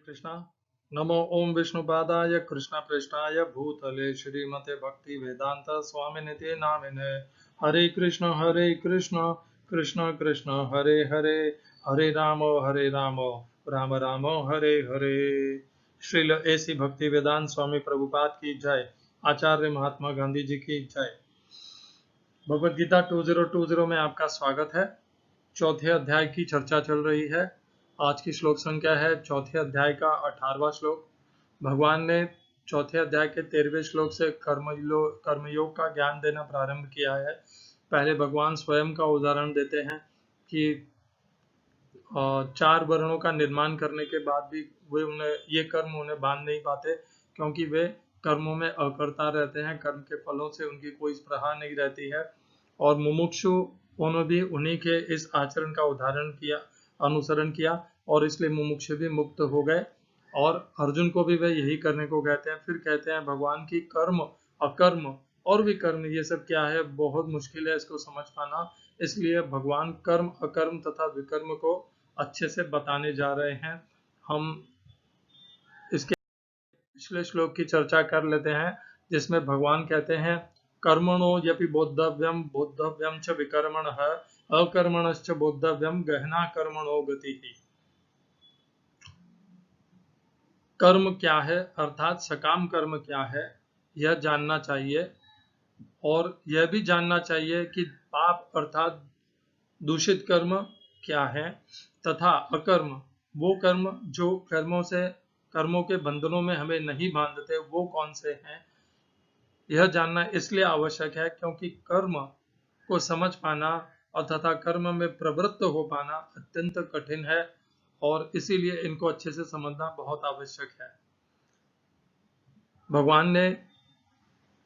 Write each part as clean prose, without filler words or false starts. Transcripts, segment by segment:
कृष्णा। नमो ओम विष्णुपादाय कृष्ण पृष्ठाय भूतले श्रीमते भक्ति वेदांत स्वामिनिते नामिने। हरे कृष्ण कृष्ण कृष्ण हरे हरे, हरे राम राम राम हरे हरे। श्रील ऐसी भक्ति वेदांत स्वामी प्रभुपाद की जय। आचार्य महात्मा गांधी जी की जय। भगवद गीता 2020 में आपका स्वागत है। चौथे अध्याय की चर्चा चल रही है। आज की श्लोक संख्या है चौथे अध्याय का 18वां श्लोक। भगवान ने चौथे अध्याय के 13वें श्लोक से कर्मयोग का ज्ञान देना प्रारंभ किया है। पहले भगवान स्वयं का उदाहरण देते हैं कि 4 वर्णों का निर्माण करने के बाद भी ये कर्म उन्हें बांध नहीं पाते, क्योंकि वे कर्मों में अकर्ता रहते हैं। कर्म के फलों से उनकी कोई स्पृहा नहीं रहती है। और मुमुक्षु उन्होंने भी उन्हीं के इस आचरण का अनुसरण किया और इसलिए मुमुक्षु भी मुक्त हो गए। और अर्जुन को भी वे यही करने को कहते हैं। फिर कहते हैं भगवान की कर्म अकर्म और विकर्म ये सब क्या है, बहुत मुश्किल है इसको समझ पाना। इसलिए भगवान कर्म अकर्म तथा विकर्म को अच्छे से बताने जा रहे हैं। हम इसके पिछले श्लोक की चर्चा कर लेते हैं, जिसमें भगवान कहते हैं कर्मणो यपि बोद्धव्यम च विकर्मणः अकर्मणश्च बोद्धव्यम गहना कर्मणो गतिः। कर्म क्या है अर्थात सकाम कर्म क्या है यह जानना चाहिए, और यह भी जानना चाहिए कि पाप अर्थात दूषित कर्म क्या है, तथा अकर्म वो कर्म जो कर्मों के बंधनों में हमें नहीं बांधते वो कौन से हैं। यह जानना इसलिए आवश्यक है क्योंकि कर्म को समझ पाना और तथा कर्म में प्रवृत्त हो पाना अत्यंत कठिन है, और इसीलिए इनको अच्छे से समझना बहुत आवश्यक है। भगवान ने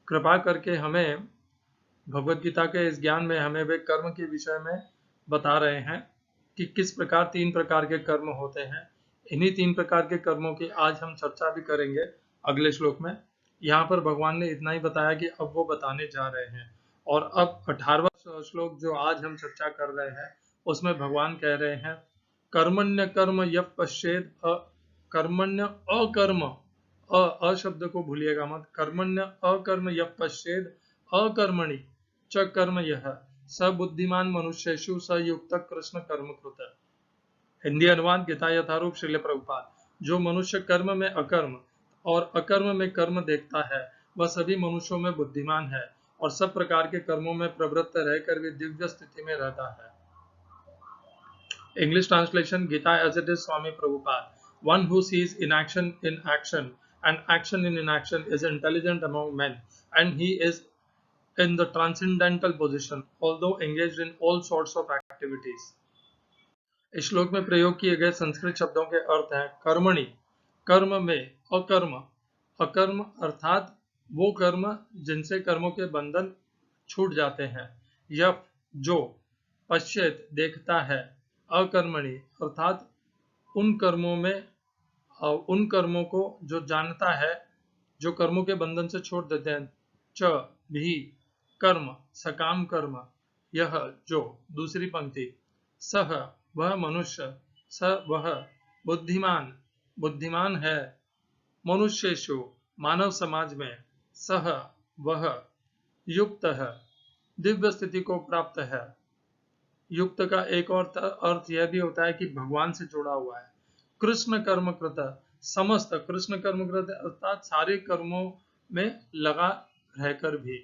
कृपा करके हमें भगवद गीता के इस ज्ञान में हमें वे कर्म के विषय में बता रहे हैं कि किस प्रकार 3 प्रकार के कर्म होते हैं। इन्हीं 3 प्रकार के कर्मों की आज हम चर्चा भी करेंगे अगले श्लोक में। यहाँ पर भगवान ने इतना ही बताया कि अब वो बताने जा रहे हैं। और अब 18वां श्लोक जो आज हम चर्चा कर रहे हैं उसमें भगवान कह रहे हैं कर्मण्य कर्म यः पश्येत् कर्मण्य अकर्म शब्द को भूलिएगा मत। कर्मण्य अकर्म यः पश्येत् अकर्मणि च कर्म यः स बुद्धिमान मनुष्येषु स युक्त कृष्ण कर्म कृत। हिंदी अनुवाद गीता यथारूप श्रील प्रभुपाद। जो मनुष्य कर्म में अकर्म और अकर्म में कर्म देखता है वह सभी मनुष्यों में बुद्धिमान है और सब प्रकार के कर्मों में प्रवृत्त रहकर भी दिव्य स्थिति में रहता है। English translation Gita as it is Swami Prabhupada. One who sees inaction in action and action in inaction is intelligent among men, and he is in the transcendental position, although engaged in all sorts of activities. इस श्लोक में प्रयोग किए गए संस्कृत शब्दों के अर्थ हैं कर्मणि कर्म में, अकर्म अकर्म अर्थात वो कर्म जिनसे कर्मों के बंधन छूट जाते हैं, यह जो, पश्चेत देखता है, अकर्मणि अर्थात उन कर्मों को जो जानता है, जो कर्मों के बंधन से छोड़ देते हैं, च भी कर्म सकाम कर्म, यह जो, दूसरी पंक्ति, सह वह मनुष्य, स वह बुद्धिमान है, मनुष्येषु मानव समाज में, सह वह युक्त है, दिव्य स्थिति को प्राप्त है। युक्त का एक और अर्थ यह भी होता है कि भगवान से जुड़ा हुआ है। कृष्ण कर्म कृत, समस्त कृष्ण कर्म कृत अर्थात सारे कर्मों में लगा रहकर भी।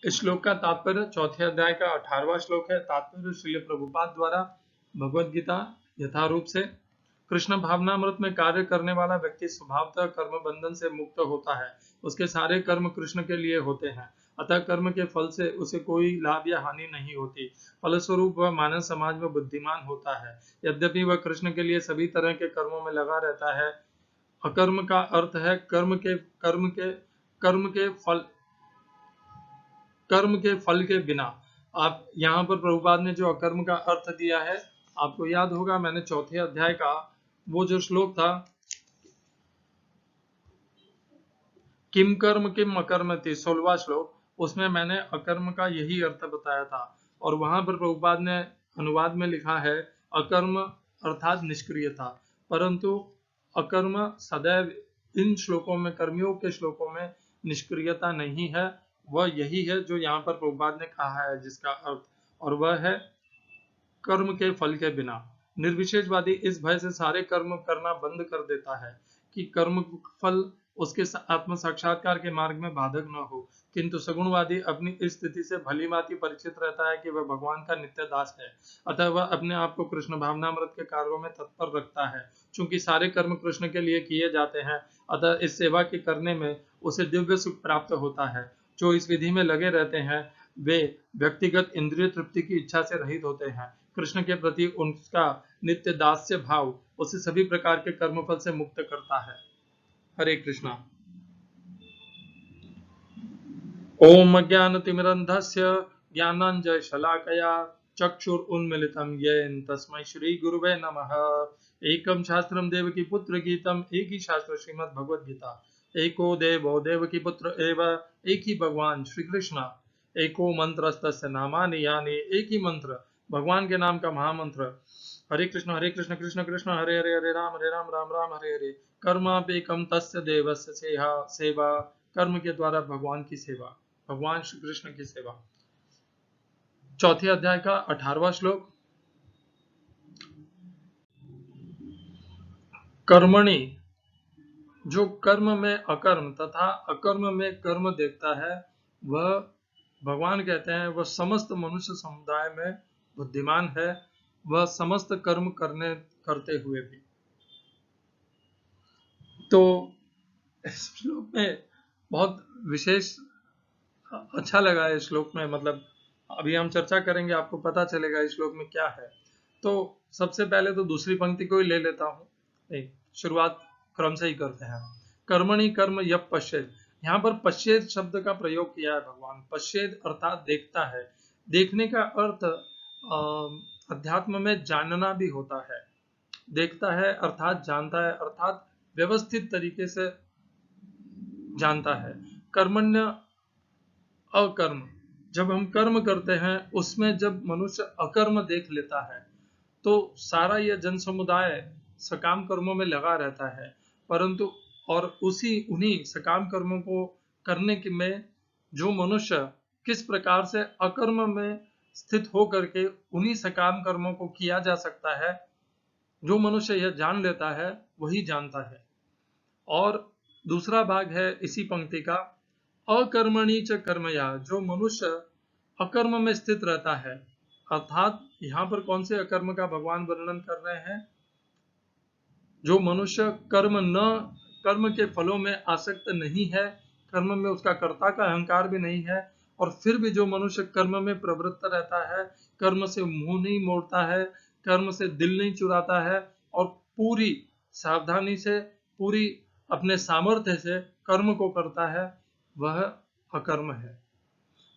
इस श्लोक का तात्पर्य चौथे अध्याय का 18वां श्लोक है। तात्पर्य श्रील प्रभुपाद द्वारा भगवद गीता यथारूप से कृष्ण भावनामृत में कार्य करने वाला व्यक्ति स्वभावतः कर्म बंधन से मुक्त होता है। उसके सारे कर्म कृष्ण के लिए होते हैं, अतः कर्म के फल से उसे कोई लाभ या हानि नहीं होती। फलस्वरूप वह मानव समाज में बुद्धिमान होता है। यद्यपि वह कृष्ण के लिए सभी तरह के कर्मों में लगा रहता है। अकर्म का अर्थ है कर्म के फल के बिना। आप यहाँ पर प्रभुपाद ने जो अकर्म का अर्थ दिया है, आपको याद होगा मैंने चौथे अध्याय का वो जो श्लोक था, किम कर्म किम अकर्मति, 16वां श्लोक, उसमें मैंने अकर्म का यही अर्थ बताया था। और वहां पर प्रभुपाद ने अनुवाद में लिखा है अकर्म अर्थात निष्क्रियता। परंतु अकर्म सदैव इन श्लोकों में, कर्मियों के श्लोकों में निष्क्रियता नहीं है। वह यही है जो यहाँ पर प्रभुपाद ने कहा है जिसका अर्थ, और वह है कर्म के फल के बिना। निर्विशेषवादी इस भय से सारे कर्म करना बंद कर देता है कि कर्म फल उसके आत्म साक्षात्कार के मार्ग में बाधक न हो, किंतु सगुणवादी अपनी इस स्थिति से भलीभांति परिचित रहता है कि वह भगवान का नित्य दास है, अतः वह अपने आप को कृष्ण भावनामृत के कार्यों में तत्पर रखता है। चूंकि सारे कर्म कृष्ण के लिए किए जाते हैं, अतः इस सेवा के करने में उसे दिव्य सुख प्राप्त होता है। जो इस विधि में लगे रहते हैं वे व्यक्तिगत इंद्रिय तृप्ति की इच्छा से रहित होते हैं। कृष्ण के प्रति उनका नित्य दास्य भाव उसे सभी प्रकार के कर्मफल से मुक्त करता है। हरे कृष्णा। ओम अज्ञानतिमिरन्धस्य ज्ञानाञ्जनशलाकया चक्षुरुन्मीलितं येन तस्मै श्री गुरुवे नमः। एकं शास्त्रं देवकी पुत्र गीतम्, एक ही शास्त्र श्रीमद् भगवद गीता। एको देवो देवकी पुत्र एव, एक ही भगवान श्री कृष्ण। एको मंत्रस्तस्य नामानि यानि, एक ही मंत्र भगवान के नाम का महामंत्र। हरे कृष्ण कृष्ण कृष्ण हरे हरे, हरे राम राम राम हरे हरे। कर्मापेकम तस्य देवस्य सेवा, कर्म के द्वारा भगवान की सेवा, भगवान श्री कृष्ण की सेवा। चौथे अध्याय का 18वां श्लोक। कर्मणि, जो कर्म में अकर्म तथा अकर्म में कर्म देखता है, वह भगवान कहते हैं वह समस्त मनुष्य समुदाय में बुद्धिमान है, वह समस्त कर्म करते हुए भी। तो इस श्लोक में बहुत विशेष अच्छा लगा है। इस श्लोक में मतलब अभी हम चर्चा करेंगे, आपको पता चलेगा इस श्लोक में क्या है। तो सबसे पहले तो दूसरी पंक्ति को ही ले लेता हूँ, शुरुआत क्रम से ही करते हैं। कर्मणि कर्म यः पश्येत्, यहाँ पर पश्येत् शब्द का प्रयोग किया है भगवान। पश्येत् अर्थात देखता है। देखने का अर्थ अध्यात्म में जानना भी होता है। देखता है अर्थात जानता है, अर्थात व्यवस्थित तरीके से जानता है। कर्मण्य अकर्म, जब हम कर्म करते हैं उसमें जब मनुष्य अकर्म देख लेता है तो सारा यह जन समुदाय सकाम कर्मों में लगा रहता है, परंतु और उन्हीं सकाम कर्मों को करने के में जो मनुष्य किस प्रकार से अकर्म में स्थित होकर के उन्हीं सकाम कर्मों को किया जा सकता है, जो मनुष्य यह जान लेता है वही जानता है। और दूसरा भाग है इसी पंक्ति का, अकर्मणि च कर्मया, जो मनुष्य अकर्म में स्थित रहता है, अर्थात यहाँ पर कौन से अकर्म का भगवान वर्णन कर रहे हैं? जो मनुष्य कर्म के फलों में आसक्त नहीं है, कर्म में उसका कर्ता का अहंकार भी नहीं है, और फिर भी जो मनुष्य कर्म में प्रवृत्त रहता है, कर्म से मुंह नहीं मोड़ता है, कर्म से दिल नहीं चुराता है, और पूरी सावधानी से, पूरी अपने सामर्थ्य से कर्म को करता है, वह अकर्म है।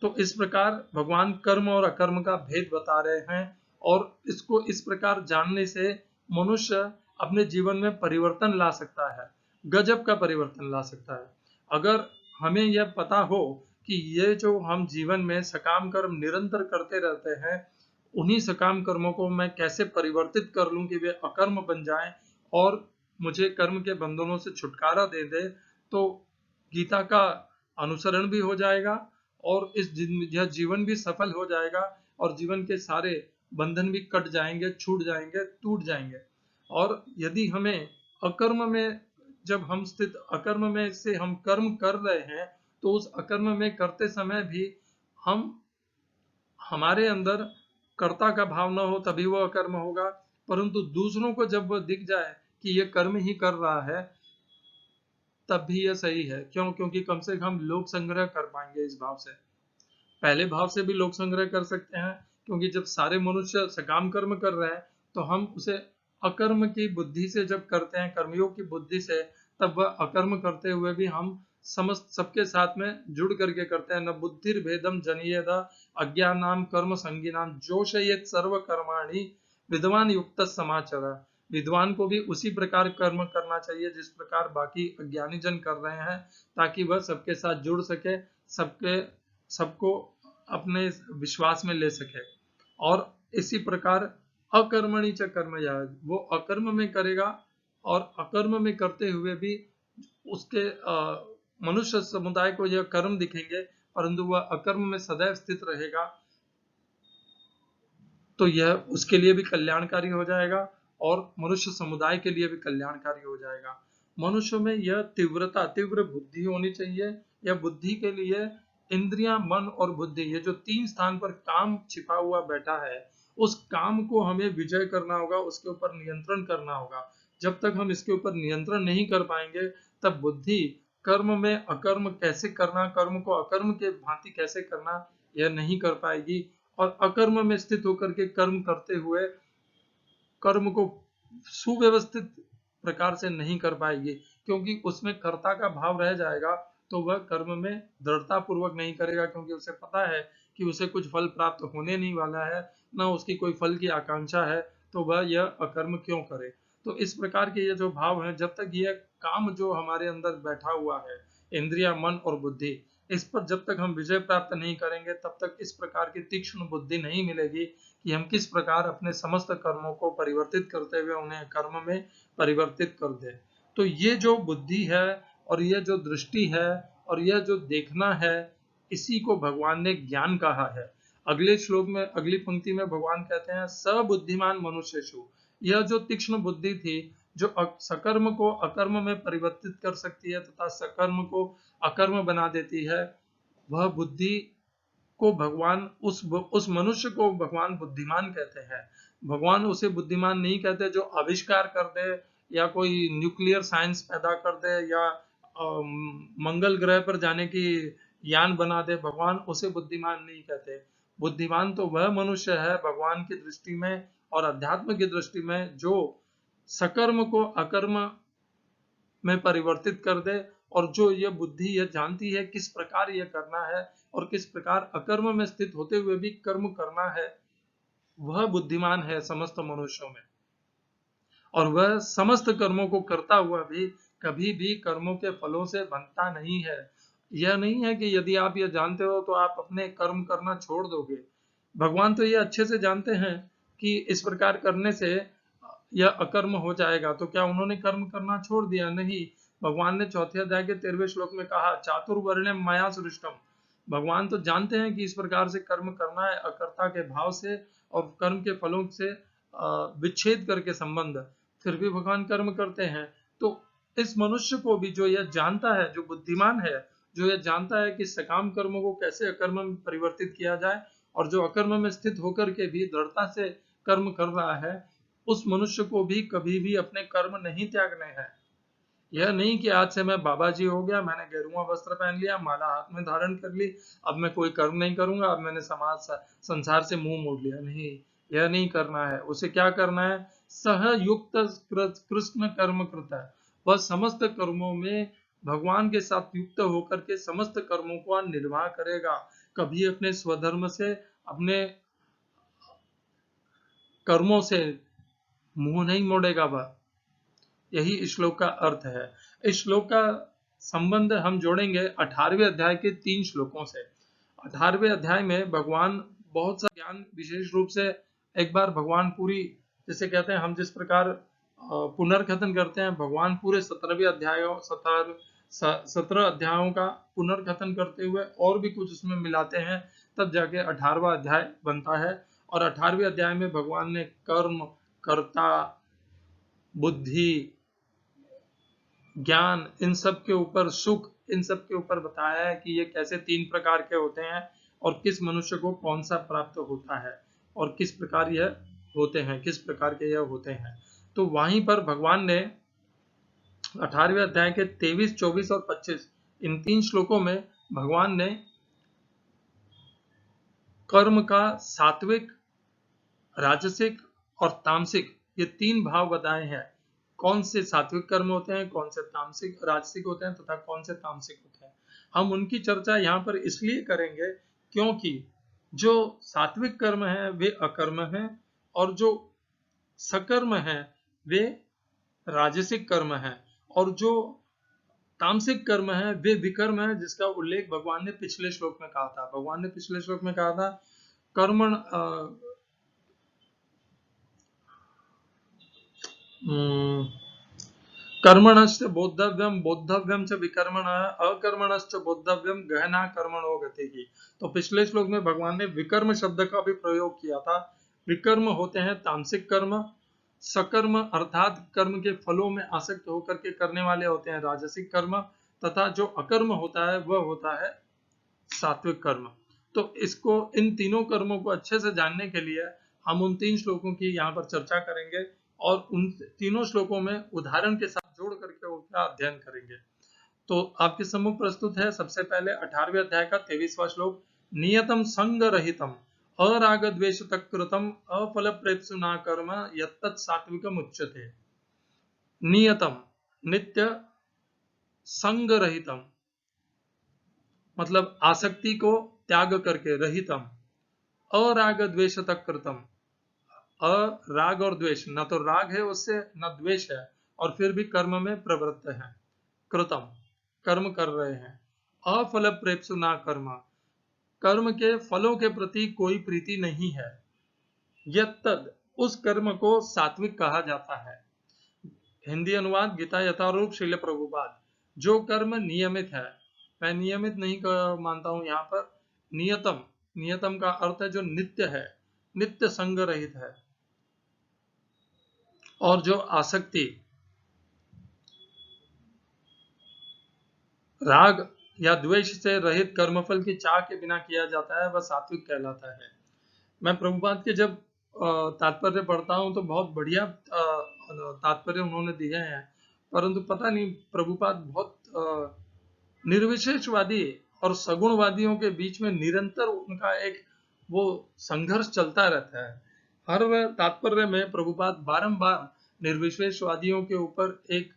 तो इस प्रकार भगवान कर्म और अकर्म का भेद बता रहे हैं, और इसको इस प्रकार जानने से मनुष्य अपने जीवन में परिवर्तन ला सकता है, गजब का परिवर्तन ला सकता है। अगर हमें यह पता हो कि ये जो हम जीवन में सकाम कर्म निरंतर करते रहते हैं, उन्हीं सकाम कर्मों को मैं कैसे परिवर्तित कर लूं कि वे अकर्म बन जाएं और मुझे कर्म के बंधनों से छुटकारा दे दे, तो गीता का अनुसरण भी हो जाएगा और यह जीवन भी सफल हो जाएगा, और जीवन के सारे बंधन भी कट जाएंगे, छूट जाएंगे, टूट जाएंगे। और यदि हमें अकर्म में, जब हम स्थित अकर्म में से हम कर्म कर रहे हैं, तो उस अकर्म में करते समय भी हमारे अंदर कर्ता का भाव न हो, तभी वो अकर्म होगा। परंतु दूसरों को जब वह दिख जाए कि ये कर्म ही कर रहा है, तब भी यह सही है। क्यों? क्योंकि कम से कम लोक संग्रह कर पाएंगे इस भाव से। पहले भाव से भी लोक संग्रह कर सकते हैं, क्योंकि जब सारे मनुष्य सकाम कर्म कर रहे हैं तो हम उसे अकर्म की बुद्धि से जब करते हैं, कर्मयोग की बुद्धि से, तब वह अकर्म करते हुए भी हम समस्त सबके साथ में जुड़ करके करते हैं। न बुद्धिर भेदम जनियेद अज्ञानाम कर्म संगीनाम जोशयेत सर्व कर्माणि विद्वान युक्त समाचर। विद्वान को भी उसी प्रकार कर्म करना चाहिए जिस प्रकार बाकी अज्ञानी जन कर रहे हैं, ताकि वह सबके साथ जुड़ सके, सबको अपने विश्वास में ले सके। और इसी प्रकार अकर्मणि च कर्मया, वो अकर्म में करेगा और अकर्म में करते हुए भी उसके मनुष्य समुदाय को यह कर्म दिखेंगे, परंतु वह अकर्म में सदैव स्थित रहेगा, तो यह उसके लिए भी कल्याणकारी हो जाएगा और मनुष्य समुदाय के लिए भी कल्याणकारी हो जाएगा। मनुष्य में यह तीव्र बुद्धि होनी चाहिए। यह बुद्धि के लिए इंद्रियां, मन और बुद्धि, ये जो तीन स्थान पर काम छिपा हुआ बैठा है, उस काम को हमें विजय करना होगा, उसके ऊपर नियंत्रण करना होगा। जब तक हम इसके ऊपर नियंत्रण नहीं कर पाएंगे, तब बुद्धि कर्म में अकर्म कैसे करना, कर्म को अकर्म के भांति कैसे करना, यह नहीं कर पाएगी। और अकर्म में स्थित होकर के कर्म करते हुए कर्म को सुव्यवस्थित प्रकार से नहीं कर पाएगी, क्योंकि उसमें कर्ता का भाव रह जाएगा, तो वह कर्म में दृढ़ता पूर्वक नहीं करेगा, क्योंकि उसे पता है कि उसे कुछ फल प्राप्त होने नहीं वाला है, ना उसकी कोई फल की आकांक्षा है, तो वह यह अकर्म क्यों करे। तो इस प्रकार के ये जो भाव है, जब तक यह काम जो हमारे अंदर बैठा हुआ है, इंद्रिया, मन और बुद्धि, इस पर जब तक हम विजय प्राप्त नहीं करेंगे, तब तक इस प्रकार की तीक्ष्ण बुद्धि नहीं मिलेगी कि हम किस प्रकार अपने समस्त कर्मों को परिवर्तित करते हुए उन्हें कर्म में परिवर्तित कर दें। तो ये जो बुद्धि है और यह जो दृष्टि है और यह जो देखना है, इसी को भगवान ने ज्ञान कहा है। अगले श्लोक में, अगली पंक्ति में भगवान कहते हैं, सबुद्धिमान मनुष्येषु। यह जो तीक्ष्ण बुद्धि थी, जो सकर्म को अकर्म में परिवर्तित कर सकती है तथा सकर्म को अकर्म बना देती है, वह बुद्धि को भगवान, उस मनुष्य को भगवान बुद्धिमान कहते हैं। भगवान उसे बुद्धिमान नहीं कहते जो आविष्कार कर दे या कोई न्यूक्लियर साइंस पैदा कर दे या मंगल ग्रह पर जाने की यान बना दे, भगवान उसे बुद्धिमान नहीं कहते। बुद्धिमान तो वह मनुष्य है भगवान की दृष्टि में और अध्यात्म की दृष्टि में, जो सकर्म को अकर्म में परिवर्तित कर दे, और जो यह बुद्धि यह जानती है किस प्रकार यह करना है और किस प्रकार अकर्म में स्थित होते हुए भी कर्म करना है, वह बुद्धिमान है समस्त मनुष्यों में। और वह समस्त कर्मों को करता हुआ भी कभी भी कर्मों के फलों से बंधता नहीं है। यह नहीं है कि यदि आप यह जानते हो तो आप अपने कर्म करना छोड़ दोगे। भगवान तो ये अच्छे से जानते हैं कि इस प्रकार करने से यह अकर्म हो जाएगा, तो क्या उन्होंने कर्म करना छोड़ दिया? नहीं। भगवान ने चौथे अध्याय के 13वें श्लोक में कहा, चातुर्वर्ण्यम मया सृष्टम। भगवान तो जानते हैं कि इस प्रकार से कर्म करना है, अकर्ता के भाव से और कर्म के फलों से विच्छेद करके संबंध, फिर भी भगवान कर्म करते हैं। तो इस मनुष्य को भी जो यह जानता है, जो बुद्धिमान है, जो यह जानता है कि सकाम कर्मों को कैसे अकर्म में परिवर्तित किया जाए, और जो अकर्म में स्थित होकर के भी दृढ़ता से कर्म कर रहा है, उस मनुष्य को भी कभी भी अपने कर्म नहीं त्यागने हैं। यह नहीं कि आज से मैं बाबा जी हो गया, मैंने गेरुआ वस्त्र पहन लिया, माला हाथ में धारण कर ली, अब मैं कोई कर्म नहीं करूंगा, अब मैंने संसार से मुंह मोड़ लिया। नहीं, यह नहीं करना है। उसे क्या करना है? सहयुक्त कृष्ण कर्म कृत है। वह समस्त कर्मों में भगवान के साथ युक्त होकर के समस्त कर्मों का निर्वाह करेगा। कभी अपने स्वधर्म से, अपने कर्मों से मुंह नहीं मोड़ेगा वह। यही इस श्लोक का अर्थ है। इस श्लोक का संबंध हम जोड़ेंगे 18वें अध्याय के 3 श्लोकों से। 18वें अध्याय में भगवान बहुत सा ज्ञान, विशेष रूप से एक बार भगवान पूरी, जैसे कहते हैं हम जिस प्रकार पुनर्कथन करते हैं, भगवान पूरे 17 अध्यायों का पुनर्कथन करते हुए और भी कुछ उसमें मिलाते हैं, तब जाके 18वां अध्याय बनता है। और 18वें अध्याय में भगवान ने कर्म, कर्ता, बुद्धि, ज्ञान, इन सब के ऊपर, सुख, इन सब के ऊपर बताया है कि ये कैसे 3 प्रकार के होते हैं और किस मनुष्य को कौन सा प्राप्त होता है और किस प्रकार यह होते हैं, किस प्रकार के यह होते हैं। तो वहीं पर भगवान ने 18वें अध्याय के 23, 24 और 25, इन 3 श्लोकों में भगवान ने कर्म का सात्विक, राजसिक और तामसिक, ये 3 भाव बताए हैं। कौन से सात्विक कर्म होते हैं, कौन से तामसिक, राजसिक होते हैं तथा कौन से तामसिक होते हैं। हम उनकी चर्चा यहाँ पर इसलिए करेंगे क्योंकि जो सात्विक कर्म है वे अकर्म है, और जो सकर्म है वे राजसिक कर्म है, और जो तामसिक कर्म है वे विकर्म है, जिसका उल्लेख भगवान ने पिछले श्लोक में कहा था। भगवान ने पिछले श्लोक में कहा था, कर्मण कर्मणश्च बोद्धव्यम बोद्धव्यम च विकर्मणः अकर्मणश्च बोद्धव्यम गहना कर्मणो गतिः। तो पिछले श्लोक में भगवान ने विकर्म शब्द का भी प्रयोग किया था। विकर्म होते हैं तामसिक कर्म, सकर्म अर्थात कर्म के फलों में आसक्त होकर के करने वाले होते हैं राजसिक कर्म, तथा जो अकर्म होता है वह होता है सात्विक कर्म। तो इसको, इन तीनों कर्मों को अच्छे से जानने के लिए हम उन 3 श्लोकों की यहाँ पर चर्चा करेंगे और उन तीनों श्लोकों में उदाहरण के साथ जोड़ करके उनका अध्ययन करेंगे। तो आपके सम्मुख प्रस्तुत है सबसे पहले 18वें अध्याय का 23वां श्लोक। नियतम संग रहितम अराग द्वेष कृतम अफल प्रेप्सुना कर्म यत्तत् सात्विकम उच्यते। नियतम नित्य, संग रहितम मतलब आसक्ति को त्याग करके, रहितम अराग द्वेष कृतम, अराग और द्वेष, न तो राग है उससे न द्वेष है, और फिर भी कर्म में प्रवृत्त है, कृतम कर्म कर रहे हैं, अफल प्रेप्सु ना कर्म कर्म के फलों के प्रति कोई प्रीति नहीं है, यत्तद उस कर्म को सात्विक कहा जाता है। हिंदी अनुवाद गीता यथारूप श्रील प्रभुपाद। जो कर्म नियमित है, मैं नियमित नहीं मानता हूं यहाँ पर, नियतम, नियतम का अर्थ है जो नित्य है, नित्य संग रहित है, और जो आसक्ति राग या द्वेष से रहित कर्मफल की चाह के बिना किया जाता है वह सात्विक कहलाता है। मैं प्रभुपाद के जब तात्पर्य पढ़ता हूं तो बहुत बढ़िया तात्पर्य उन्होंने दिए हैं, परंतु पता नहीं प्रभुपाद बहुत निर्विशेषवादी और सगुणवादियों के बीच में निरंतर उनका एक वो संघर्ष चलता रहता है। हर वह तात्पर्य में प्रभुपाद बारंबार निर्विशेषवादियों के ऊपर एक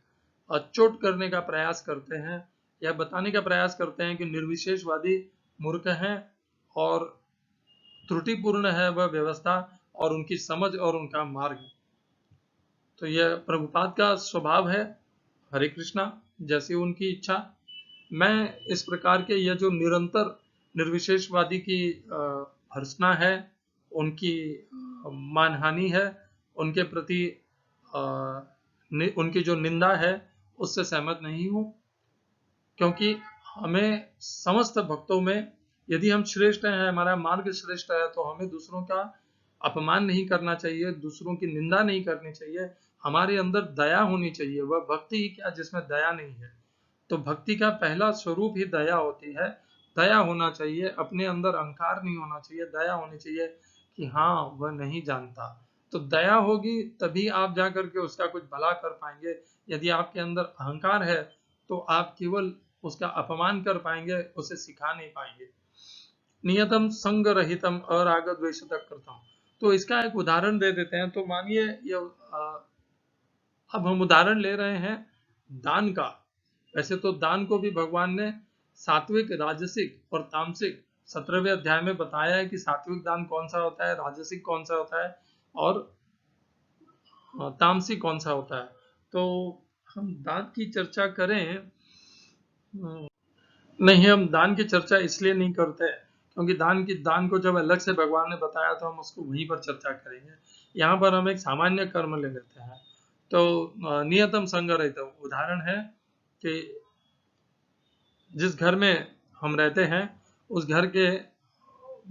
चोट करने का प्रयास करते हैं, यह बताने का प्रयास करते हैं कि निर्विशेषवादी मूर्ख हैं और त्रुटिपूर्ण है वह व्यवस्था और उनकी समझ और उनका मार्ग। तो यह प्रभुपाद का स्वभाव है। हरे कृष्णा, जैसी उनकी इच्छा। मैं इस प्रकार के यह जो निरंतर निर्विशेषवादी की भर्त्सना है, उनकी मानहानि है, उनके प्रति उनकी जो निंदा है उससे सहमत नहीं हूं, क्योंकि हमें समस्त भक्तों में यदि हम श्रेष्ठ हैं, हमारा मार्ग श्रेष्ठ है, तो हमें दूसरों का अपमान नहीं करना चाहिए, दूसरों की निंदा नहीं करनी चाहिए, हमारे अंदर दया होनी चाहिए। वह भक्ति ही क्या जिसमें दया नहीं है। तो भक्ति का पहला स्वरूप ही दया होती है। दया होना चाहिए, अपने अंदर अहंकार नहीं होना चाहिए, दया होनी चाहिए कि हाँ वह नहीं जानता। तो दया होगी तभी आप जाकर के उसका कुछ भला कर पाएंगे। यदि आपके अंदर अहंकार है तो आप केवल उसका अपमान कर पाएंगे, उसे सिखा नहीं पाएंगे। नियतम संग रहितम अराग द्वेष कृतम। तो इसका एक उदाहरण दे देते हैं। तो मानिए ये अब हम उदाहरण ले रहे हैं दान का। वैसे तो दान को भी भगवान ने सात्विक, राजसिक और तामसिक 17वें अध्याय में बताया है कि सात्विक दान कौन सा होता है, राजसिक कौन सा होता है और तामसिक कौन सा होता है। तो हम दान की चर्चा करें, नहीं, हम दान की चर्चा इसलिए नहीं करते क्योंकि दान को जब अलग से भगवान ने बताया तो हम उसको वहीं पर चर्चा करेंगे। यहाँ पर हम एक सामान्य कर्म ले लेते हैं। तो नियतम संग रहित उदाहरण है कि जिस घर में हम रहते हैं उस घर के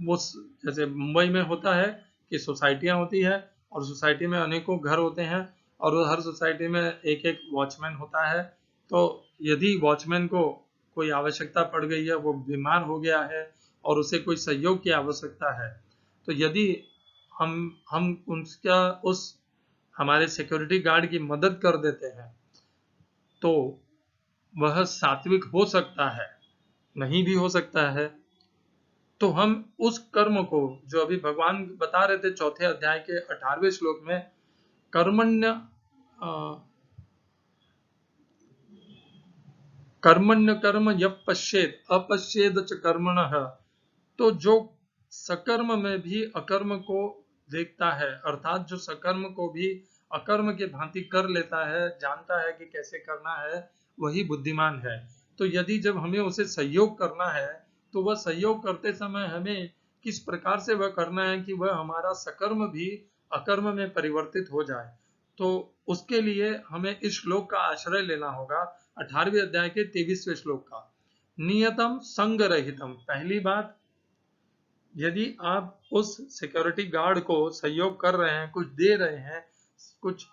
वो, जैसे मुंबई में होता है कि सोसाइटियां होती है और सोसाइटी में अनेकों घर होते हैं और हर सोसाइटी में एक एक वॉचमैन होता है। तो यदि वॉचमैन को कोई आवश्यकता पड़ गई है, वो बीमार हो गया है और उसे कोई सहयोग की आवश्यकता है, तो यदि हम उसका उस हमारे सिक्योरिटी गार्ड की मदद कर देते हैं तो वह सात्विक हो सकता है, नहीं भी हो सकता है। तो हम उस कर्म को जो अभी भगवान बता रहे थे 4थे अध्याय के 18वें श्लोक में, कर्मण्य कर्म यः पश्येत अपश्येद च कर्मणः। तो जो सकर्म में भी अकर्म को देखता है, अर्थात जो सकर्म को भी अकर्म के भांति कर लेता है, जानता है कि कैसे करना है, वही बुद्धिमान है। तो यदि जब हमें उसे सहयोग करना है तो वह सहयोग करते समय हमें किस प्रकार से वह करना है कि वह हमारा सकर्म भी अकर्म में परिवर्तित हो जाए। तो उसके लिए हमें इस श्लोक का आश्रय लेना होगा, 18वें अध्याय के 23वें श्लोक का। नियतम संग रहितम। पहली बात, यदि आप उस सिक्योरिटी गार्ड को सहयोग कर रहे हैं, कुछ दे रहे हैं, कुछ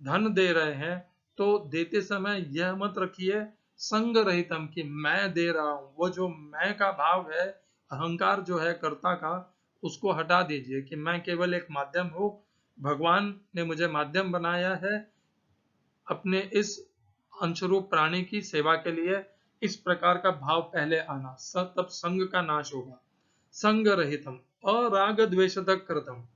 धन दे रहे हैं, तो देते समय यह मत रखिए संग रहितम कि मैं दे रहा हूं। वो जो मैं का भाव है, अहंकार जो है कर्ता का, उसको हटा दीजिए कि मैं केवल एक माध्यम हूं, भगवान ने मुझे माध्यम बनाया है अपने इस अंशरूप प्राणी की सेवा के लिए। इस प्रकार का भाव पहले आना, तब संग का नाश होगा। संग रहितम अराग द्वेषतः कृतम।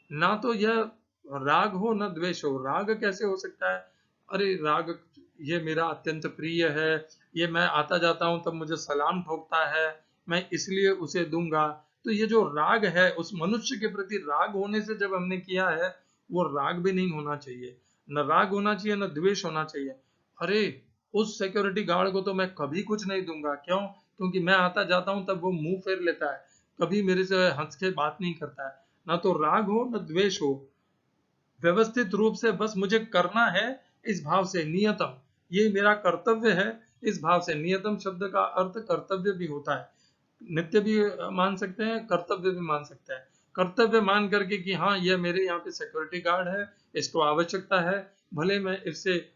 ना तो यह राग हो न द्वेष हो। राग कैसे हो सकता है? अरे राग, ये मेरा अत्यंत प्रिय है, ये मैं आता जाता हूं तब मुझे सलाम ठोकता है, मैं इसलिए उसे दूंगा। तो ये जो राग है, उस मनुष्य के प्रति राग होने से जब हमने किया है, वो राग भी नहीं होना चाहिए। न राग होना चाहिए, न द्वेष होना चाहिए। अरे उस सिक्योरिटी गार्ड को तो मैं कभी कुछ नहीं दूंगा। क्यों? क्योंकि मैं आता जाता हूं तब वो मुंह फेर लेता है, कभी मेरे से हंस के बात नहीं करता है। ना तो राग हो न द्वेष हो, व्यवस्थित रूप से बस मुझे करना है इस भाव से। नियतम, ये मेरा कर्तव्य है इस भाव से। नियतम शब्द का अर्थ कर्तव्य भी होता है, नित्य भी मान सकते हैं, कर्तव्य भी मान सकते हैं। कर्तव्य मान करके कि हाँ, यह मेरे यहाँ पे सिक्योरिटी गार्ड है, इसको आवश्यकता है, भले मैं इससे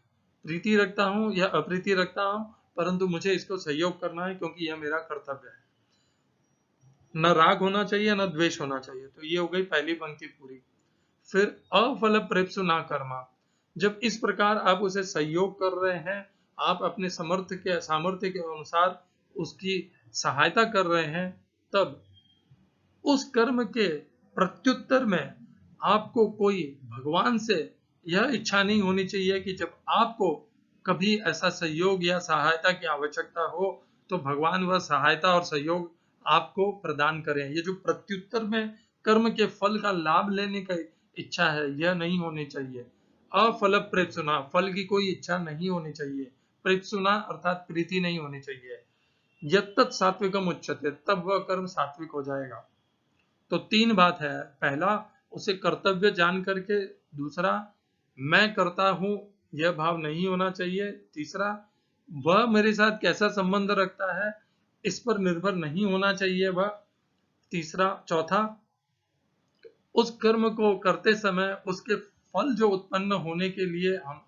प्रीति रखता हूँ या अप्रीति रखता हूँ, परंतु मुझे इसको सहयोग करना है क्योंकि यह मेरा कर्तव्य है। न राग होना चाहिए, न द्वेष होना चाहिए। तो ये हो गई पहली पंक्ति पूरी। फिर अफल प्रेप्सु ना कर्मा। जब इस प्रकार आप उसे सहयोग कर रहे हैं, आप अपने सामर्थ्य के अनुसार उसकी सहायता कर रहे हैं, तब उस कर्म के प्रत्युत्तर में आपको कोई भगवान से यह इच्छा नहीं होनी चाहिए कि जब आपको कभी ऐसा सहयोग या सहायता की आवश्यकता हो तो भगवान वह सहायता और सहयोग आपको प्रदान करें। ये जो प्रत्युत्तर में कर्म के फल का लाभ लेने की इच्छा है, यह नहीं होनी चाहिए। अफल प्रेप्सुना, फल की कोई इच्छा नहीं होनी चाहिए। प्रेप्सुना अर्थात प्रीति नहीं होनी चाहिए। यत्तत् सात्विकम उच्यते, तब वह कर्म सात्विक हो जाएगा। तो तीन बात है। पहला, उसे कर्तव्य जान करके। दूसरा, मैं करता हूं यह भाव नहीं होना चाहिए। तीसरा, वह मेरे साथ कैसा संबंध रखता है इस पर निर्भर नहीं होना चाहिए वह। चौथा, उस कर्म को करते समय उसके फल जो उत्पन्न होने के लिए हम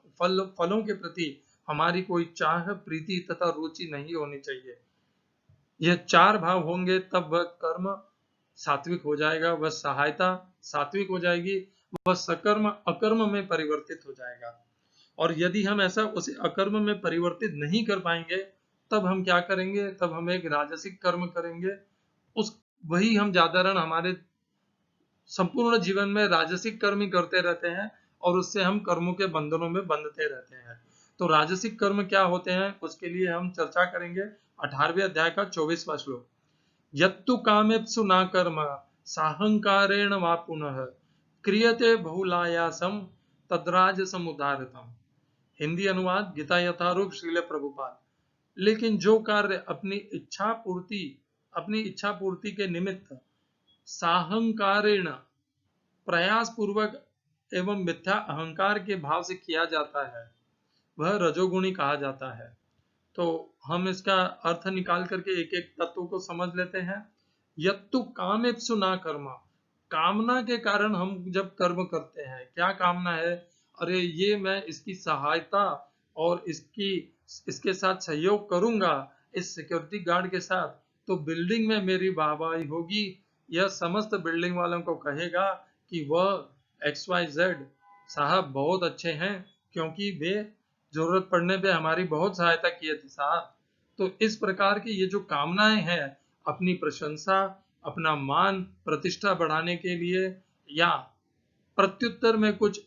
फलों के प्रति हमारी कोई चाह, प्रीति तथा रुचि नहीं होनी चाहिए। यह चार भाव होंगे तब वह कर्म सात्विक हो जाएगा, वह सहायता सात्विक हो जाएगी, वह सकर्म अकर्म में परिवर्तित हो जाएगा। और यदि हम ऐसा उसे अकर्म में परिवर्तित नहीं कर पाएंगे, तब हम क्या करेंगे? तब हम एक राजसिक कर्म करेंगे। उस वही हम जागरण हमारे संपूर्ण जीवन में राजसिक कर्म ही करते रहते हैं और उससे हम कर्मों के बंधनों में बंधते रहते हैं। तो राजसिक कर्म क्या होते हैं, उसके लिए हम चर्चा करेंगे 18वें अध्याय का 24वां श्लोक। यत्तु कामेप्सु न कर्म साहंकारेण वा पुनः क्रियते बहुलायासम तद्राजसम उदारतम। हिंदी अनुवाद गीता यथारूप श्रील प्रभुपाद। लेकिन जो कार्य अपनी इच्छा पूर्ति के निमित्त साहंकारेण, प्रयास पूर्वक एवं मिथ्या अहंकार के भाव से किया जाता है, वह रजोगुणी कहा जाता है। तो हम इसका अर्थ निकाल करके एक एक तत्व को समझ लेते हैं। यत्तु कामेप्सु ना कर्मा, कामना के कारण हम जब कर्म करते हैं, क्या कामना है? अरे ये मैं इसकी सहायता और इसके साथ सहयोग करूंगा, इस सिक्योरिटी गार्ड के साथ, तो बिल्डिंग में मेरी वाहवाही होगी, यह समस्त बिल्डिंग वालों को कहेगा कि वह XYZ साहब बहुत अच्छे हैं क्योंकि वे जरूरत पड़ने पे हमारी बहुत सहायता किए थे साहब। तो इस प्रकार की ये जो कामनाएं हैं, अपनी प्रशंसा, अपना मान प्रतिष्ठा बढ़ाने के लिए, या प्रत्युत्तर में कुछ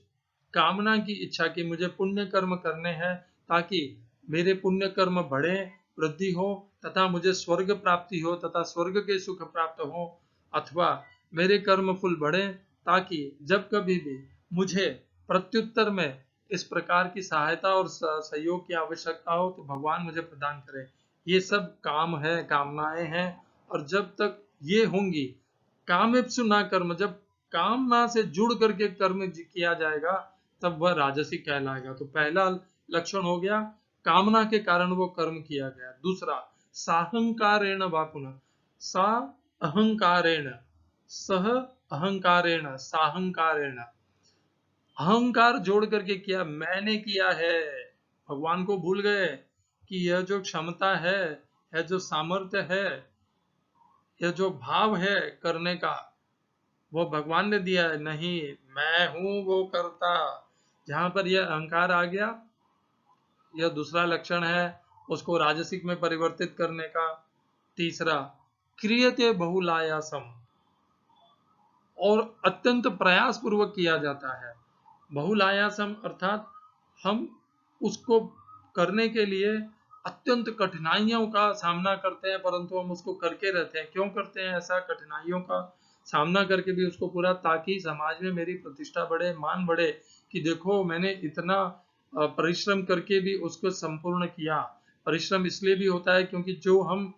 कामना की इच्छा की मुझे पुण्य कर्म करने हैं ताकि मेरे पुण्य कर्म बढ़े, वृद्धि हो तथा मुझे स्वर्ग प्राप्ति हो तथा स्वर्ग के सुख प्राप्त हो, अथवा मेरे कर्म फल बढ़े ताकि जब कभी भी मुझे प्रत्युत्तर में इस प्रकार की सहायता और सहयोग की आवश्यकता हो तो भगवान मुझे प्रदान करे। ये सब काम है, कामनाएं हैं। और जब तक ये होंगी, कामेप्सु ना कर्म, जब कामना से जुड़ करके कर्म किया जाएगा, तब वह राजसिक कहलाएगा। तो पहला लक्षण हो गया, कामना के कारण वो कर्म किया गया। दूसरा, साहंकारेण वापुन, सा अहंकारेण, सह अहंकारेण, साहंकारेण, अहंकार जोड़ करके किया, मैंने किया है। भगवान को भूल गए कि यह जो क्षमता है, यह जो सामर्थ्य है, यह जो भाव है करने का, वो भगवान ने दिया है। नहीं, मैं हूं वो करता। जहां पर यह अहंकार आ गया, यह दूसरा लक्षण है उसको राजसिक में परिवर्तित करने का। तीसरा, क्रियते बहुलायासम, और अत्यंत प्रयास पूर्वक किया जाता है। बहुलायासम अर्थात हम उसको करने के लिए अत्यंत कठिनाइयों का सामना करते हैं, परंतु हम उसको करके रहते हैं। क्यों करते हैं ऐसा कठिनाइयों का सामना करके भी उसको पूरा, ताकि समाज में मेरी प्रतिष्ठा बढ़े, मान बढ़े, कि देखो मैंने इतना परिश्रम करके भी उसको संपूर्ण किया। परिश्रम इसलिए भी होता है क्योंकि जो हम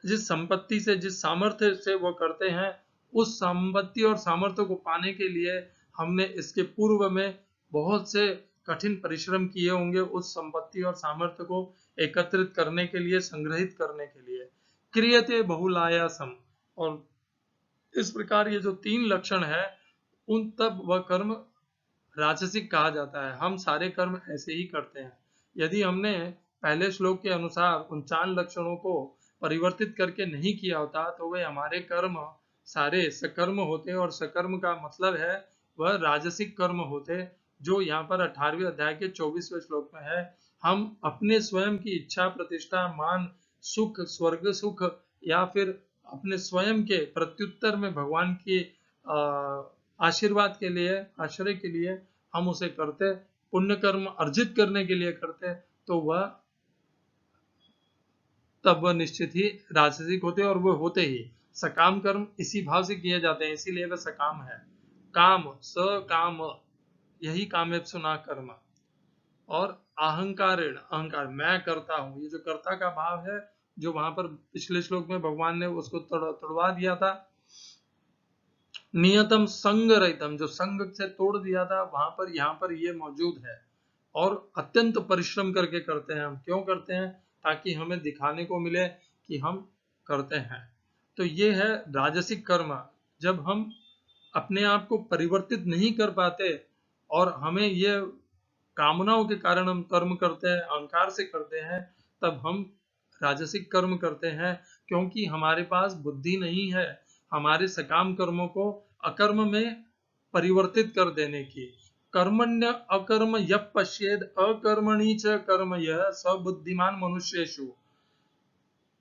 जिस संपत्ति से, जिस सामर्थ्य से वो करते हैं, उस संपत्ति और सामर्थ्य को पाने के लिए हमने इसके पूर्व में बहुत से कठिन परिश्रम किए होंगे, उस संपत्ति और सामर्थ्य को एकत्रित करने के लिए, संग्रहित करने के लिए। क्रियते बहुलायासम, और इस प्रकार ये जो तीन लक्षण है, उन तब वह कर्म राजसिक कहा जाता है। हम सारे कर्म ऐसे ही करते हैं। यदि हमने पहले श्लोक के अनुसार उन 4 लक्षणों को परिवर्तित करके नहीं किया होता, तो वे हमारे कर्म सारे सकर्म होते, और सकर्म का मतलब है वह राजसिक कर्म होते, जो यहाँ पर 18वें अध्याय के 24वें श्लोक में है। हम अपने स्वयं की इच्छा, प्रतिष्ठा, मान, सुख, स्वर्ग सुख, या फिर अपने स्वयं के प्रत्युत्तर में भगवान की आशीर्वाद के लिए, आश्रय के लिए हम उसे करते, पुण्य कर्म अर्जित करने के लिए करते, तो वह तब वह निश्चित ही राजसिक होते, और वह होते ही। सकाम कर्म इसी भाव से किए जाते हैं, इसीलिए वह सकाम है। काम, सकाम, यही कामेप्सुना कर्म। और अहंकारेण, अहंकार, मैं करता हूं, ये जो कर्ता का भाव है, जो वहां पर पिछले श्लोक में भगवान ने उसको तोड़वा दिया था। नियतम संग रहितम, जो संग से तोड़ दिया था, वहां पर यहाँ पर ये मौजूद है। और अत्यंत परिश्रम करके करते हैं। हम क्यों करते हैं? ताकि हमें दिखाने को मिले कि हम करते हैं। तो ये है राजसिक कर्म। जब हम अपने आप को परिवर्तित नहीं कर पाते, और हमें ये कामनाओं के कारण हम कर्म करते हैं, अहंकार से करते हैं, तब हम राजसिक कर्म करते हैं। क्योंकि हमारे पास बुद्धि नहीं है हमारे सकाम कर्मों को अकर्म में परिवर्तित कर देने की। कर्मण्य अकर्म यः पश्येद अकर्मणि च कर्म यः स बुद्धिमान मनुष्येषु।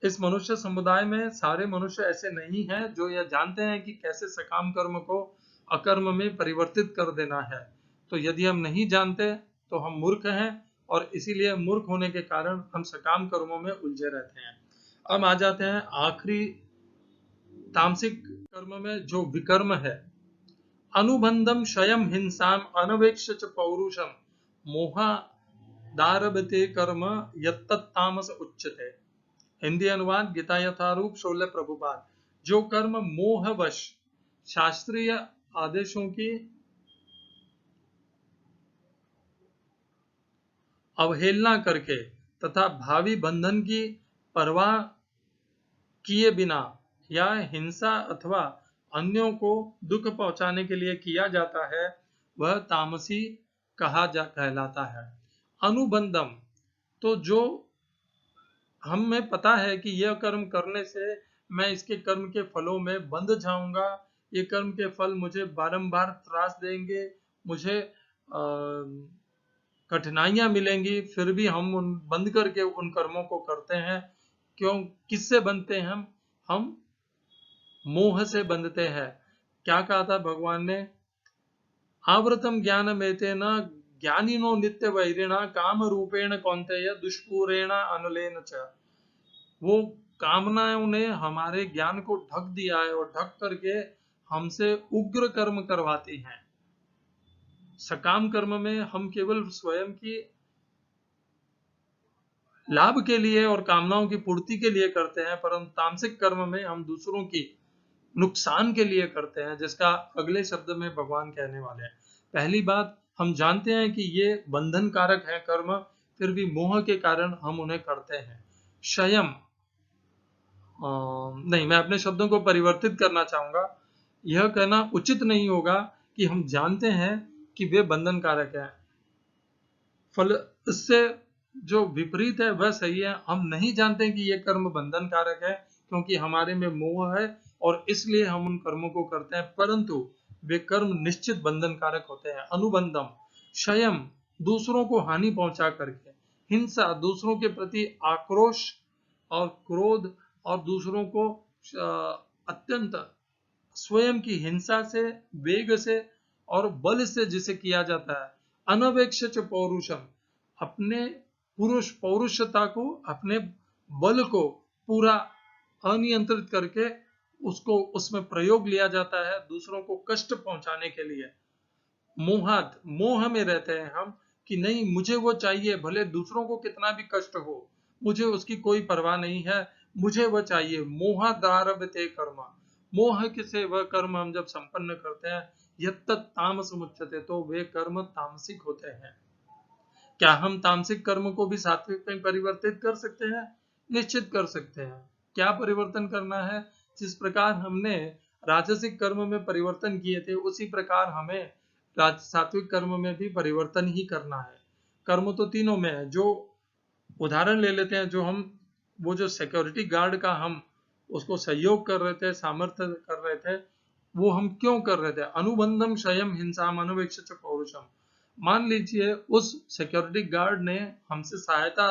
इस मनुष्य समुदाय में सारे मनुष्य ऐसे नहीं हैं जो यह जानते हैं कि कैसे सकाम कर्म को अकर्म में परिवर्तित कर देना है। तो यदि हम नहीं जानते तो हम मूर्ख हैं, और इसीलिए मूर्ख होने के कारण हम सकाम कर्मों में उलझे रहते हैं। अब आ जाते हैं आखिरी तामसिक कर्म में, जो विकर्म है। अनुबंधम क्षयम हिंसाम अनवेक्ष च पौरुषम मोहा दारभते कर्म यत्तत्तामस उच्यते। हिंदी अनुवाद गीता यथारूप 16 प्रभुपाद। जो कर्म मोहवश शास्त्रीय आदेशों की अवहेलना करके तथा भावी बंधन की परवाह किए बिना, या हिंसा अथवा अन्यों को दुख पहुंचाने के लिए किया जाता है, वह तामसी कहलाता है। अनुबंधम, तो जो हमें पता है कि यह कर्म करने से मैं इसके कर्म के फलों में बंध जाऊंगा, ये कर्म के फल मुझे बारंबार त्रास देंगे, मुझे कठिनाइयां मिलेंगी, फिर भी हम उन बंद करके उन कर्मों को करते हैं। क्यों? किससे बंधते हैं हम मोह से बंधते हैं। क्या कहा था भगवान ने? आवृतम ज्ञान मेतेन ज्ञानिनो नित्य वैरिणा काम रूपेण कौन्तेय दुष्पूरेण अनलेन च। वो कामनाओं ने हमारे ज्ञान को ढक दिया है, और ढक करके हमसे उग्र कर्म करवाती हैं। सकाम कर्म में हम केवल स्वयं की लाभ के लिए और कामनाओं की पूर्ति के लिए करते हैं, परंतु तामसिक कर्म में हम दूसरों की नुकसान के लिए करते हैं, जिसका अगले शब्द में भगवान कहने वाले हैं। पहली बात, हम जानते हैं कि ये बंधन कारक है कर्म, फिर भी मोह के कारण हम उन्हें करते हैं। क्षयम, नहीं, मैं अपने शब्दों को परिवर्तित करना चाहूंगा। यह कहना उचित नहीं होगा कि हम जानते हैं कि वे बंधन कारक है। फल इससे जो विपरीत है वह सही है। हम नहीं जानते कि यह कर्म बंधन कारक है, क्योंकि हमारे में मोह है और इसलिए हम उन कर्मों को करते हैं, परंतु वे कर्म निश्चित बंधन कारक होते हैं। अनुबंधम, क्षयम, दूसरों को हानि पहुंचा करके, हिंसा, दूसरों के प्रति आक्रोश और क्रोध, और दूसरों को अत्यंत स्वयं की हिंसा से, वेग से और बल से जिसे किया जाता है। अनवेक्ष पौरुषम, अपने पौरुषता को, अपने बल को पूरा अनियंत्रित करके उसको उसमें प्रयोग लिया जाता है दूसरों को कष्ट पहुंचाने के लिए। मोहात, मोह में रहते हैं हम कि नहीं, मुझे वो चाहिए, भले दूसरों को कितना भी कष्ट हो, मुझे उसकी कोई परवाह नहीं है, मुझे वह चाहिए। मोहादारभते कर्म, मोह से वह कर्म हम जब संपन्न करते हैं, यत्त तामस मुच्यते, तो वे कर्म तामसिक होते हैं। क्या हम तामसिक कर्म को भी सात्विक में परिवर्तित कर सकते हैं? निश्चित कर सकते हैं। क्या परिवर्तन करना है? जिस प्रकार हमने राजसिक कर्म में परिवर्तन किए थे, उसी प्रकार हमें सात्विक कर्म में भी परिवर्तन ही करना है। कर्म तो तीनों में है। जो उदाहरण ले लेते हैं, जो हम वो जो सिक्योरिटी गार्ड का हम उसको सहयोग कर रहे थे, सामर्थ्य कर रहे थे, वो हम क्यों कर रहे थे? अनुबंधम क्षयम हिंसाम अनुवेक्ष पौरुषम। मान लीजिए उस सिक्योरिटी गार्ड ने हमसे सहायता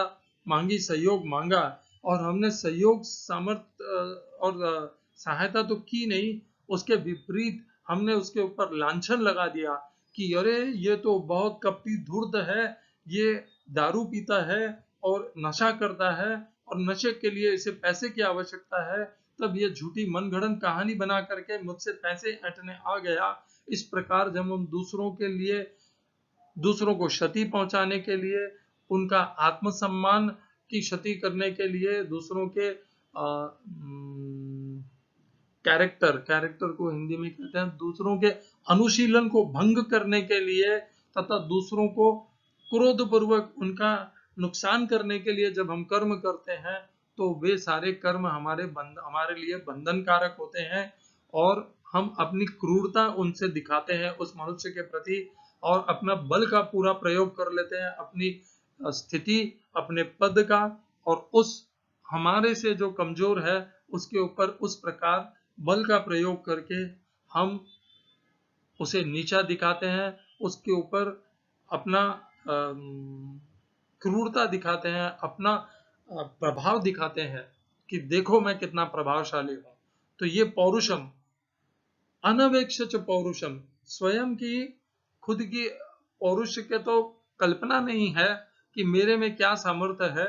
मांगी, सहयोग मांगा, और हमने सहयोग सामर्थ्य और सहायता तो की नहीं, उसके विपरीत हमने उसके ऊपर लांछन लगा दिया कि अरे ये तो बहुत कपटी धूर्त है, ये दारू पीता है और नशा करता है, और नशे के लिए इसे पैसे की आवश्यकता है, तब ये झूठी मनगढ़ंत कहानी बना करके मुझसे पैसे ऐंठने आ गया। इस प्रकार जब हम दूसरों के लिए, दूसरों को क्षति पहुंचाने के लिए, उनका आत्मसम्मान की क्षति करने के लिए, दूसरों के कैरेक्टर को हिंदी में कहते हैं, दूसरों के अनुशीलन को भंग करने के लिए, तथा दूसरों को क्रोधपूर्वक उनका नुकसान करने के लिए जब हम कर्म करते हैं, तो वे सारे कर्म हमारे लिए बंधन कारक होते हैं, और हम अपनी क्रूरता उनसे दिखाते हैं उस मनुष्य के प्रति, और अपना बल का पूरा प्रयोग कर लेते हैं, अपनी स्थिति, अपने पद का, और उस हमारे से जो कमजोर है उसके ऊपर उस प्रकार बल का प्रयोग करके हम उसे नीचा दिखाते हैं, उसके ऊपर अपना क्रूरता दिखाते हैं, अपना प्रभाव दिखाते हैं कि देखो मैं कितना प्रभावशाली हूं। तो ये पौरुषम, अनवेक्ष पौरुषम, स्वयं की खुद की पौरुष के तो कल्पना नहीं है कि मेरे में क्या सामर्थ्य है,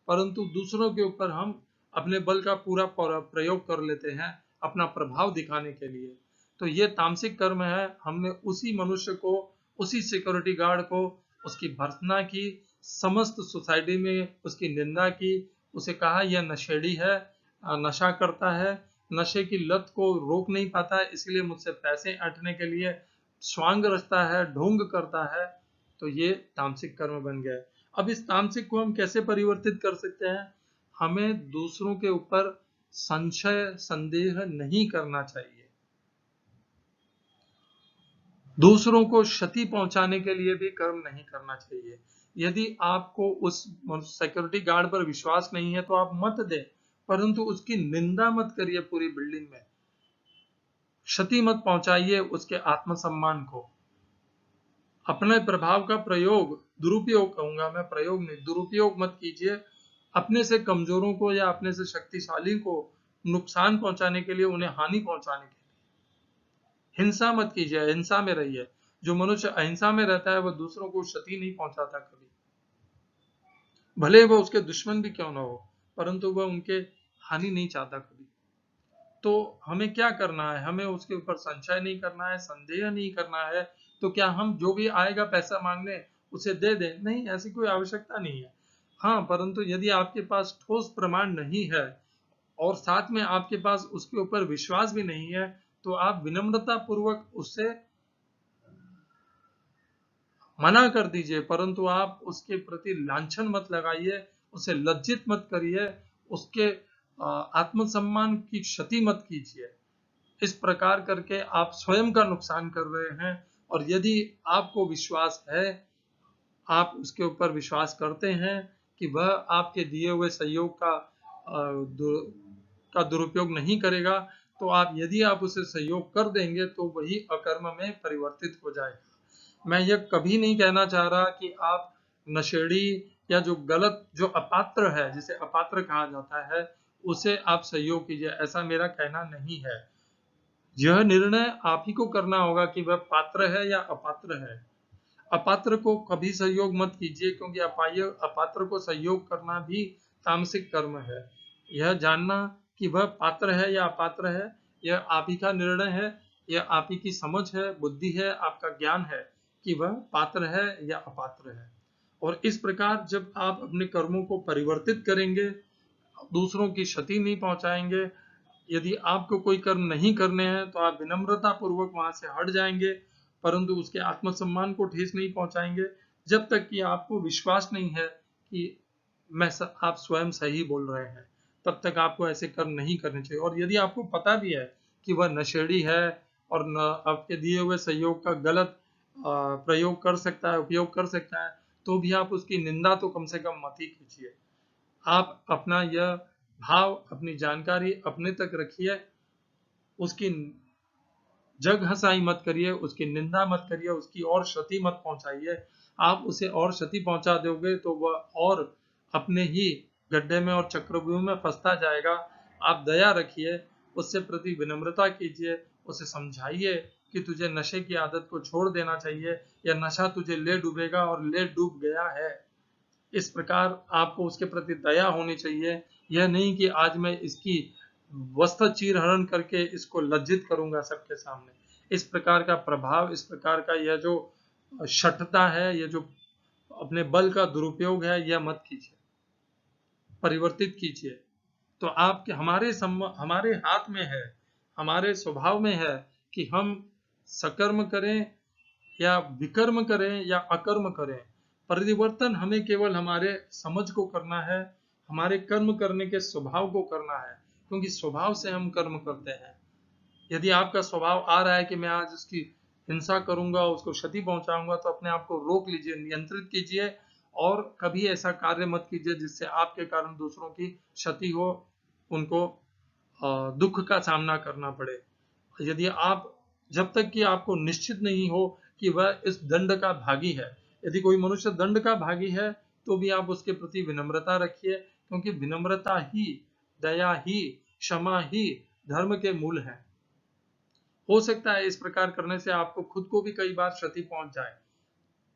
परंतु दूसरों के ऊपर हम अपने बल का पूरा प्रयोग कर लेते हैं अपना प्रभाव दिखाने के लिए। तो ये तामसिक कर्म है। हमने उसी मनुष्य को, उसी सिक्योरिटी गार्ड को, उसकी भर्त्सना की, समस्त सोसाइटी में उसकी निंदा की, उसे कहा यह नशेड़ी है, नशा करता है, नशे की लत को रोक नहीं पाता है, इसलिए मुझसे पैसे ऐंठने के लिए स्वांग रचता है, ढोंग करता है। तो ये तामसिक कर्म बन गया। अब इस तामसिक को हम कैसे परिवर्तित कर सकते हैं? हमें दूसरों के ऊपर संशय, संदेह नहीं करना चाहिए। दूसरों को क्षति पहुंचाने के लिए भी कर्म नहीं करना चाहिए। यदि आपको उस सिक्योरिटी गार्ड पर विश्वास नहीं है तो आप मत दें, परंतु उसकी निंदा मत करिए, पूरी बिल्डिंग में क्षति मत पहुंचाइए उसके आत्मसम्मान को। अपने प्रभाव का प्रयोग, दुरुपयोग कहूंगा मैं, प्रयोग नहीं, दुरुपयोग मत कीजिए अपने से कमजोरों को या अपने से शक्तिशाली को नुकसान पहुंचाने के लिए, उन्हें हानि पहुंचाने के लिए। हिंसा मत कीजिए, अहिंसा में रहिए। जो मनुष्य अहिंसा में रहता है वह दूसरों को क्षति नहीं पहुंचाता कभी, भले वह उसके दुश्मन भी क्यों ना हो, परंतु वह उनके हानि नहीं चाहता कभी। तो हमें क्या करना है? हमें उसके ऊपर संशय नहीं करना है, संदेह नहीं करना है। तो क्या हम जो भी आएगा पैसा मांगने उसे दे दें? नहीं, ऐसी कोई आवश्यकता नहीं है। हाँ, परंतु यदि आपके पास ठोस प्रमाण नहीं है और साथ में आपके पास उसके ऊपर विश्वास भी नहीं है, तो आप विनम्रता पूर्वक उससे मना कर दीजिए, परंतु आप उसके प्रति लांछन मत लगाइए, उसे लज्जित मत करिए, उसके आत्मसम्मान की क्षति मत कीजिए। इस प्रकार करके आप स्वयं का नुकसान कर रहे हैं। और यदि आपको विश्वास है, आप उसके ऊपर विश्वास करते हैं कि वह आपके दिए हुए सहयोग का दुरुपयोग नहीं करेगा, तो आप यदि आप उसे सहयोग कर देंगे तो वही अकर्म में परिवर्तित हो जाएगा। मैं यह कभी नहीं कहना चाह रहा कि आप नशेड़ी या जो गलत, जो अपात्र है, जिसे अपात्र कहा जाता है, उसे आप सहयोग कीजिए, ऐसा मेरा कहना नहीं है। यह निर्णय आप ही को करना होगा कि वह पात्र है या अपात्र है। अपात्र को कभी सहयोग मत कीजिए, क्योंकि अपात्र को सहयोग करना भी तामसिक कर्म है। यह जानना कि वह पात्र है या अपात्र है, यह आप ही का निर्णय है, यह आप ही की समझ है, बुद्धि है, आपका ज्ञान है कि वह पात्र है या अपात्र है। और इस प्रकार जब आप अपने कर्मों को परिवर्तित करेंगे, दूसरों की क्षति नहीं पहुंचाएंगे, यदि आपको कोई कर्म नहीं करने हैं तो आप विनम्रता पूर्वक वहां से हट जाएंगे, परंतु उसके आत्मसम्मान को ठेस नहीं पहुंचाएंगे, जब तक कि आपको विश्वास नहीं है कि आप स्वयं सही बोल रहे हैं, तब तक आपको ऐसे कर्म नहीं करने चाहिए। और यदि आपको पता भी है कि वह नशेड़ी है और आपके दिए हुए सहयोग का गलत प्रयोग कर सकता है, उपयोग कर सकता है, तो भी आप उसकी निंदा तो कम से कम मत ही कीजिए। आप अपना यह भाव, अपनी जानकारी अपने तक रखिए, उसकी जग हंसाई मत करिए, उसकी निंदा मत करिए, उसकी और क्षति मत पहुंचाइए। आप उसे और क्षति पहुंचा दोगे तो वह और अपने ही गड्ढे में और चक्रव्यूह में फंसता जाएगा। आप दया रखिए, उससे प्रति विनम्रता कीजिए, उसे समझाइए कि तुझे नशे की आदत को छोड़ देना चाहिए, या नशा तुझे ले डूबेगा और ले डूब गया है। इस प्रकार आपको उसके प्रति दया होनी चाहिए। यह नहीं कि आज मैं इसकी वस्त्र चीर हरण करके इसको लज्जित करूंगा सबके सामने। इस प्रकार का प्रभाव, इस प्रकार का यह जो शठता है, यह जो अपने बल का दुरुपयोग है, यह मत कीजिए, परिवर्तित कीजिए। तो आपके हमारे हाथ में है, हमारे स्वभाव में है कि हम सकर्म करें या विकर्म करें या अकर्म करें। परिवर्तन हमें केवल हमारे समझ को करना है, हमारे कर्म करने के स्वभाव को करना है, क्योंकि स्वभाव से हम कर्म करते हैं। यदि आपका स्वभाव आ रहा है कि मैं आज उसकी हिंसा करूंगा, उसको क्षति पहुंचाऊंगा, तो अपने आप को रोक लीजिए, नियंत्रित कीजिए, और कभी ऐसा कार्य मत कीजिए जिससे आपके कारण दूसरों की क्षति हो, उनको दुख का सामना करना पड़े। यदि आप, जब तक कि आपको निश्चित नहीं हो कि वह इस दंड का भागी है, यदि कोई मनुष्य दंड का भागी है तो भी आप उसके प्रति विनम्रता रखिए, क्योंकि विनम्रता ही, दया ही, क्षमा ही धर्म के मूल है। हो सकता है इस प्रकार करने से आपको खुद को भी कई बार क्षति पहुंच जाए,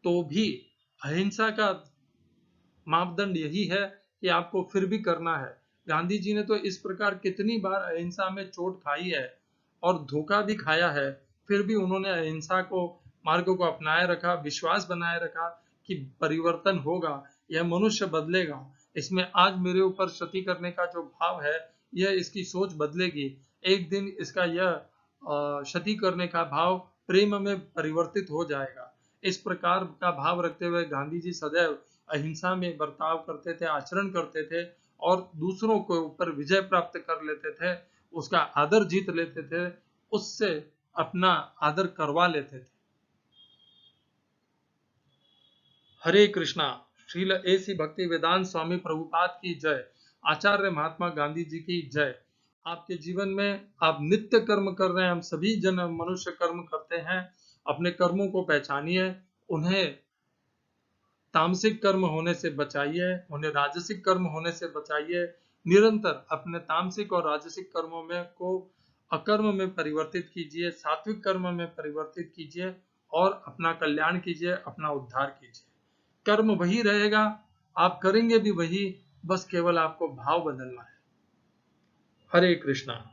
तो भी अहिंसा का मापदंड यही है कि आपको फिर भी करना है। गांधी जी ने तो इस प्रकार कितनी बार अहिंसा में चोट खाई है और धोखा भी खाया है, फिर भी उन्होंने अहिंसा को, मार्ग को अपनाए रखा, विश्वास बनाए रखा कि परिवर्तन होगा, यह मनुष्य बदलेगा, इसमें आज मेरे ऊपर क्षति करने का जो भाव है, यह इसकी सोच बदलेगी, एक दिन इसका यह क्षति करने का भाव प्रेम में परिवर्तित हो जाएगा। इस प्रकार का भाव रखते हुए गांधी जी सदैव अहिंसा में बर्ताव करते थे, आचरण करते थे, और दूसरों के ऊपर विजय प्राप्त कर लेते थे, उसका आदर जीत लेते थे, उससे अपना आदर करवा लेते थे। हरे कृष्णा। श्रील ऐसी भक्ति वेदांत स्वामी प्रभुपाद की जय। आचार्य महात्मा गांधी जी की जय। आपके जीवन में आप नित्य कर्म कर रहे हैं, हम सभी जन मनुष्य कर्म करते हैं। अपने कर्मों को पहचानिए, उन्हें तामसिक कर्म होने से बचाइए, उन्हें राजसिक कर्म होने से बचाइए। निरंतर अपने तामसिक और राजसिक कर्मों में को अकर्म में परिवर्तित कीजिए, सात्विक कर्म में परिवर्तित कीजिए, और अपना कल्याण कीजिए, अपना उद्धार कीजिए। कर्म वही रहेगा, आप करेंगे भी वही, बस केवल आपको भाव बदलना है। हरे कृष्णा।